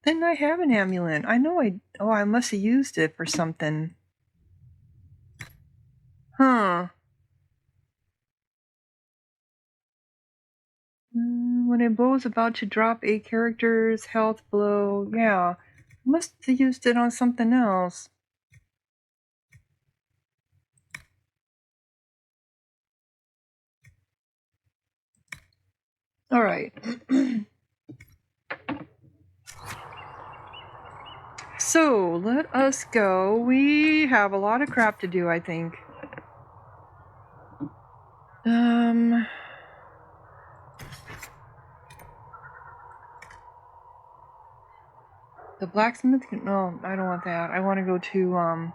Didn't I have an amulet? I know I must have used it for something. Huh. When a blow is about to drop a character's health blow, yeah. Must have used it on something else. Alright. So, let us go. We have a lot of crap to do, I think. The blacksmith? No, I don't want that. I want to go to,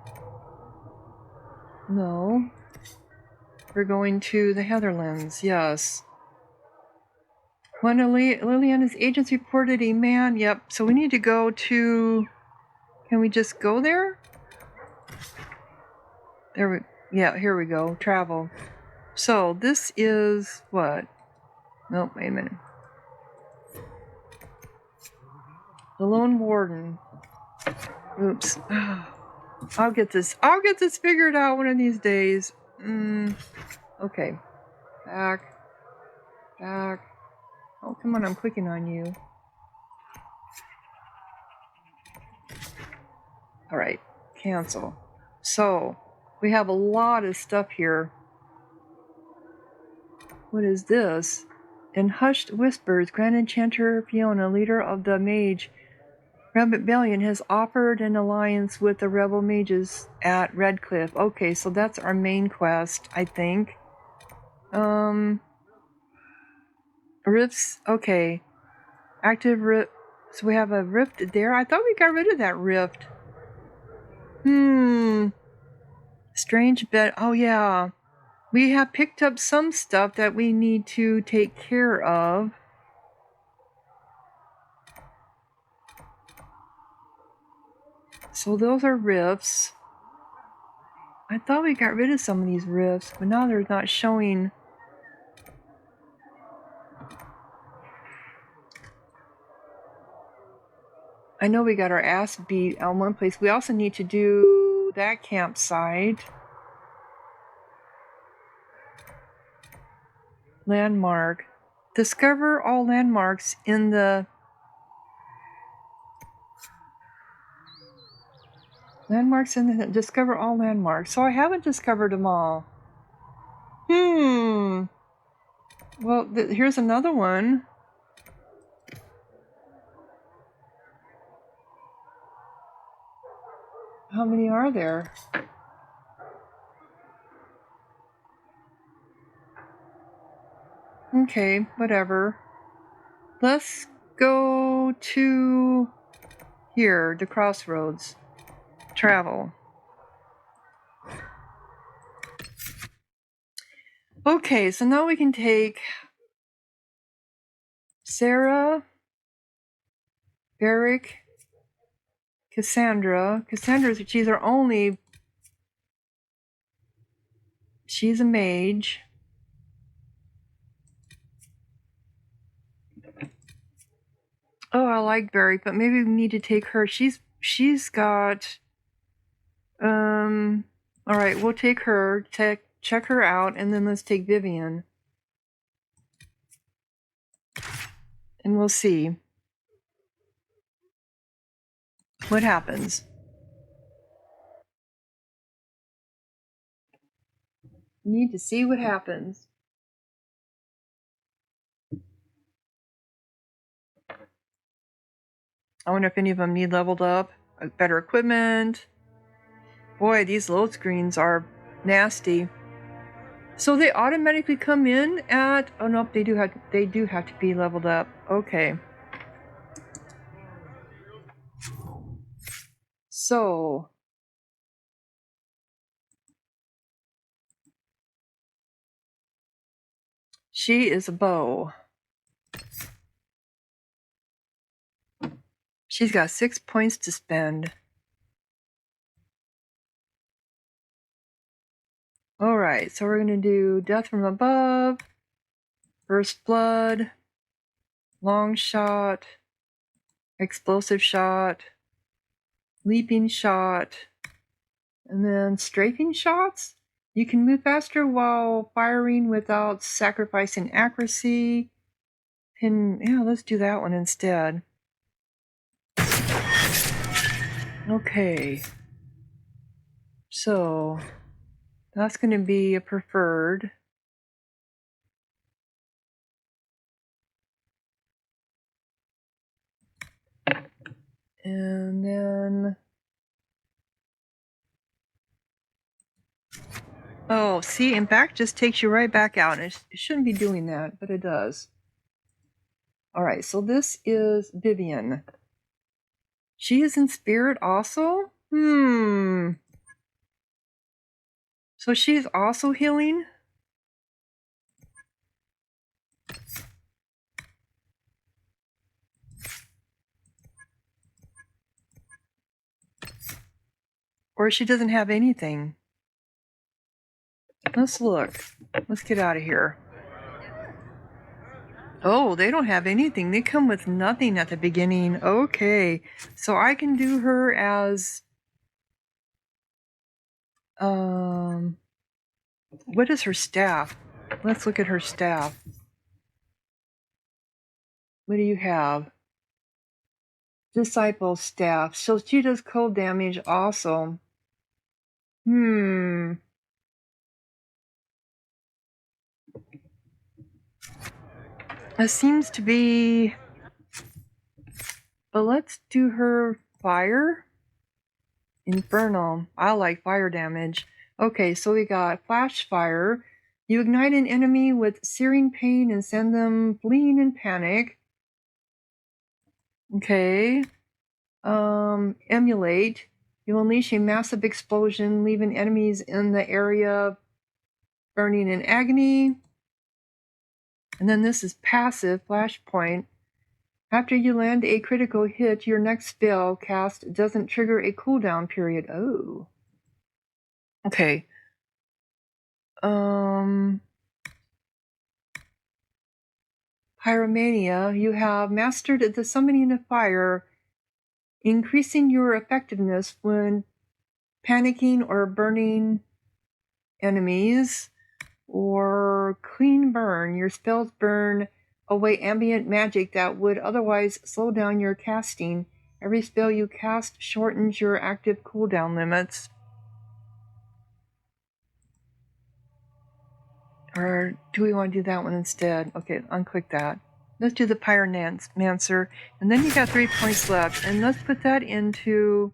no. We're going to the Heatherlands, yes. When Liliana's agents reported a man, yep, so we need to go to... Can we just go there? Yeah, here we go. Travel. So, this is what? Nope, wait a minute. The Lone Warden. Oops. I'll get this figured out one of these days. Okay. Back. Oh, come on, I'm clicking on you. Alright, cancel. So, we have a lot of stuff here. What is this? In hushed whispers, Grand Enchanter Fiona, leader of the Mage Rebellion, has offered an alliance with the rebel mages at Redcliffe. Okay, so that's our main quest, I think. Rifts, okay. Active rift. So we have a rift there. I thought we got rid of that rift. Strange bed. Oh, yeah. We have picked up some stuff that we need to take care of. So those are rifts. I thought we got rid of some of these rifts, but now they're not showing. I know we got our ass beat on one place. We also need to do that campsite. Landmark. Discover all landmarks in the... Discover all landmarks. So I haven't discovered them all. Well, here's another one. How many are there? Okay, whatever. Let's go to here, the crossroads. Travel. Okay, so now we can take Sera, Beric, Cassandra. She's our only... She's a mage. Oh, I like Barry, but maybe we need to take her. She's got all right, we'll take her, check her out, and then let's take Vivienne. And we'll see what happens. Need to see what happens. I wonder if any of them need leveled up, better equipment. Boy, these load screens are nasty. So they automatically come in at, oh no, they do have to be leveled up. Okay. So she is a bow. She's got 6 points to spend. Alright, so we're going to do Death from Above, First Blood, Long Shot, Explosive Shot, Leaping Shot, and then Strafing Shots. You can move faster while firing without sacrificing accuracy. Yeah, let's do that one instead. Okay. So that's going to be a preferred. And then... Oh, see, and back just takes you right back out. It shouldn't be doing that, but it does. Alright, so this is Vivienne. She is in spirit also? So she's also healing? Or she doesn't have anything. Let's look. Let's get out of here. Oh, they don't have anything. They come with nothing at the beginning. Okay. So I can do her as... What is her staff? Let's look at her staff. What do you have? Disciple staff. So she does cold damage also. It seems to be... But let's do her fire. Infernal. I like fire damage. Okay, so we got flash fire. You ignite an enemy with searing pain and send them fleeing in panic. Okay. Emulate. You unleash a massive explosion, leaving enemies in the area burning in agony. And then this is passive, flashpoint. After you land a critical hit, your next spell cast doesn't trigger a cooldown period. Oh. Okay. Pyromania. You have mastered the summoning of fire, increasing your effectiveness when panicking or burning enemies. Or clean burn. Your spells burn away ambient magic that would otherwise slow down your casting. Every spell you cast shortens your active cooldown limits. Or do we want to do that one instead? Okay, unclick that. Let's do the Pyromancer. And then you got 3 points left. And let's put that into...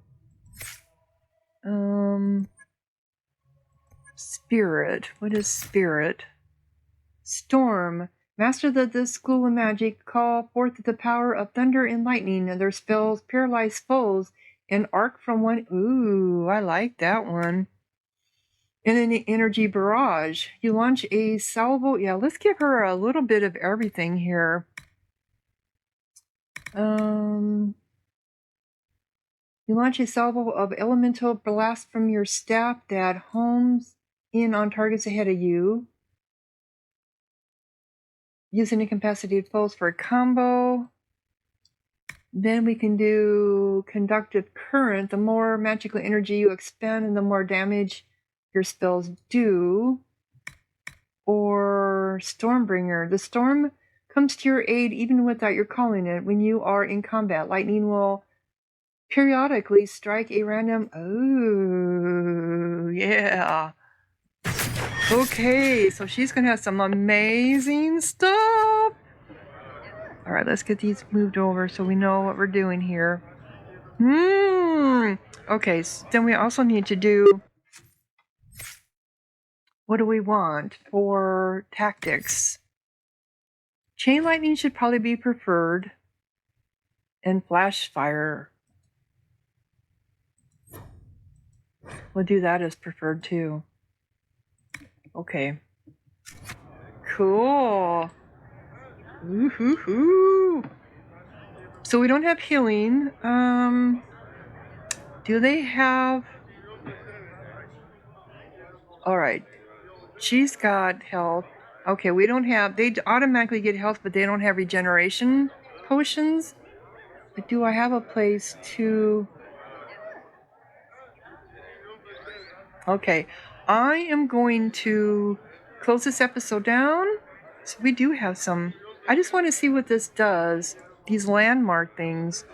Spirit. What is Spirit? Storm. Master this school of magic, call forth the power of thunder and lightning, and their spells paralyze foes and arc from one... Ooh, I like that one. And an energy barrage. You launch a salvo... Yeah, let's give her a little bit of everything here. You launch a salvo of elemental blast from your staff that homes in on targets ahead of you. Using incapacitated foes for a combo. Then we can do conductive current. The more magical energy you expend and the more damage your spells do. Or Stormbringer. The storm comes to your aid even without your calling it. When you are in combat, lightning will periodically strike a random... Oh, yeah. Okay, so she's going to have some amazing stuff. All right, let's get these moved over so we know what we're doing here. Okay, so then we also need to do... What do we want for tactics? Chain lightning should probably be preferred. And flash fire. We'll do that as preferred too. Okay. Cool. Ooh-hoo-hoo. So we don't have healing. Do they have... Alright. She's got health. Okay, we don't have... They automatically get health, but they don't have regeneration potions. But do I have a place to... Okay. I am going to close this episode down. So we do have some... I just want to see what this does. These landmark things.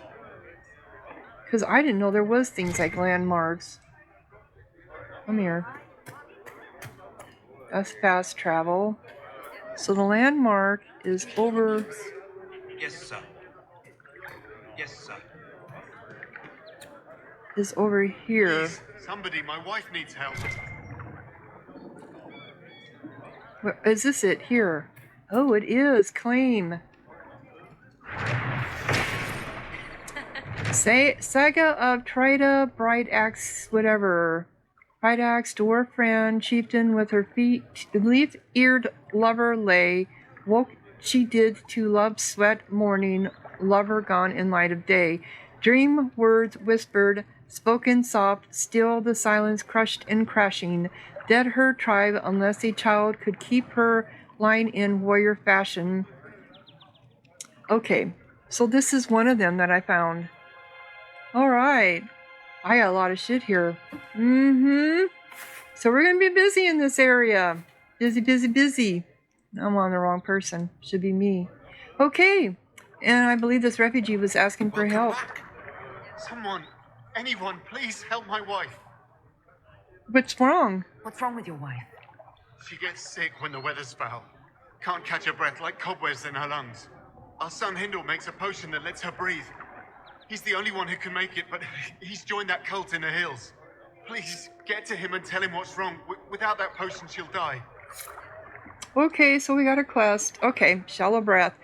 Because I didn't know there was things like landmarks. Come here. That's fast travel. So the landmark is over... Yes, sir. Yes, sir. Is over here. Please, somebody, my wife needs help. Where, is this it? Here. Oh, it is. Claim. Saga of Trida, Bright Axe, whatever. Bright Axe, dwarf friend, chieftain with her feet, leaf-eared lover lay. Woke she did to love sweat morning, lover gone in light of day. Dream words whispered, spoken soft, still the silence crushed and crashing. Dead her tribe unless a child could keep her line in warrior fashion. Okay, so this is one of them that I found. Alright. I got a lot of shit here. So we're going to be busy in this area. Busy, busy, busy. I'm on the wrong person. Should be me. Okay. And I believe this refugee was asking for help. Someone, anyone, please help my wife. What's wrong? What's wrong with your wife? She gets sick when the weather's foul. Can't catch her breath like cobwebs in her lungs. Our son Hindle makes a potion that lets her breathe. He's the only one who can make it, but he's joined that cult in the hills. Please, get to him and tell him what's wrong. Without that potion, she'll die. Okay, so we got a quest. Okay, shallow breath.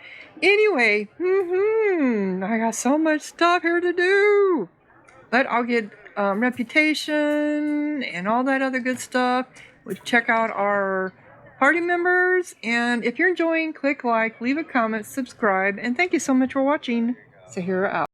Anyway, I got so much stuff here to do. But I'll get reputation and all that other good stuff. We'll check out our party members. And if you're enjoying, click like, leave a comment, subscribe. And thank you so much for watching. Sahara out.